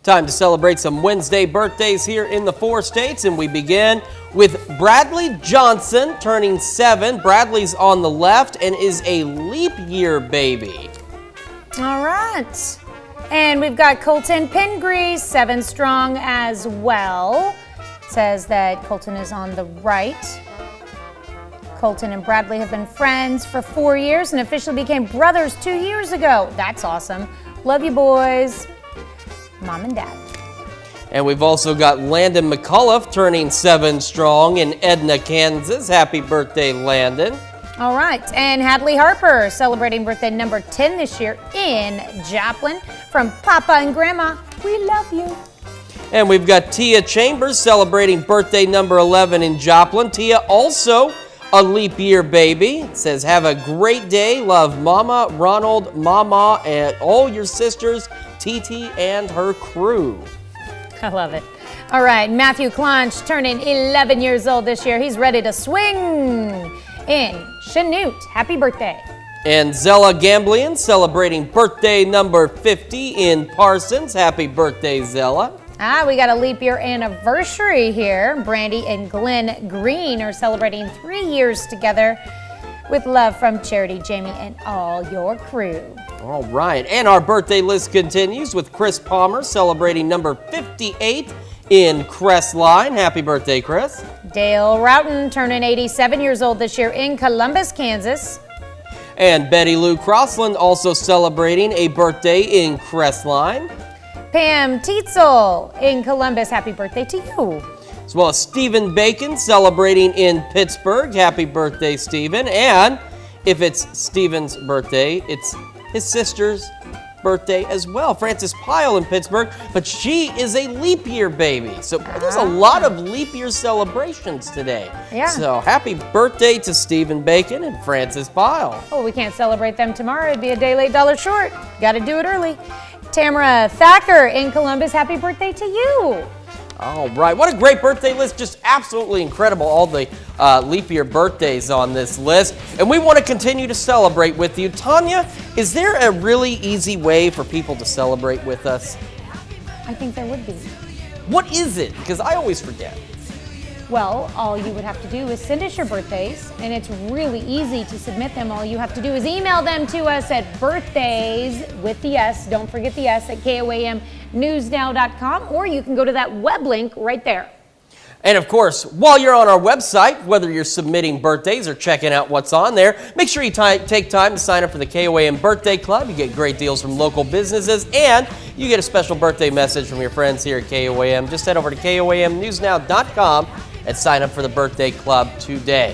Time to celebrate some Wednesday birthdays here in the 4 states, and we begin with Bradley Johnson turning 7. Bradley's on the left and is a leap year baby. All right. And we've got Colton Pingree, 7 strong as well. It says that Colton is on the right. Colton and Bradley have been friends for 4 years and officially became brothers 2 years ago. That's awesome. Love you, boys. Mom and Dad. And we've also got Landon McCullough turning 7 strong in Edna, Kansas. Happy birthday, Landon. All right, and Hadley Harper celebrating birthday number 10 this year in Joplin. From Papa and Grandma, we love you. And we've got Tia Chambers celebrating birthday number 11 in Joplin. Tia also a leap year baby. It says, have a great day. Love Mama, Ronald, Mama, and all your sisters, TT and her crew. I love it. All right, Matthew Clonch turning 11 years old this year. He's ready to swing in Chanute. Happy birthday. And Zella Gamblian celebrating birthday number 50 in Parsons. Happy birthday, Zella. We got a leap year anniversary here. Brandy and Glenn Green are celebrating 3 years together. With love from Charity, Jamie, and all your crew. All right, and our birthday list continues with Chris Palmer celebrating number 58 in Crestline. Happy birthday, Chris. Dale Roughton turning 87 years old this year in Columbus, Kansas. And Betty Lou Crossland also celebrating a birthday in Crestline. Pam Tietzel in Columbus. Happy birthday to you. As well as Stephen Bacon celebrating in Pittsburgh. Happy birthday, Stephen. And if it's Stephen's birthday, it's his sister's birthday as well. Frances Pyle in Pittsburgh, but she is a leap year baby. So there's a lot of leap year celebrations today. Yeah. So happy birthday to Stephen Bacon and Frances Pyle. Oh, we can't celebrate them tomorrow. It'd be a day late, dollar short. Got to do it early. Tamara Thacker in Columbus. Happy birthday to you. All right, what a great birthday list. Just absolutely incredible, all the leap year birthdays on this list. And we want to continue to celebrate with you. Tanya, is there a really easy way for people to celebrate with us? I think there would be. What is it? Because I always forget. Well, all you would have to do is send us your birthdays, and it's really easy to submit them. All you have to do is email them to us at birthdays with the S, don't forget the S, at KOAMnewsnow.com, or you can go to that web link right there. And of course, while you're on our website, whether you're submitting birthdays or checking out what's on there, make sure you take time to sign up for the KOAM Birthday Club. You get great deals from local businesses, and you get a special birthday message from your friends here at KOAM. Just head over to KOAMnewsnow.com and sign up for the birthday club today.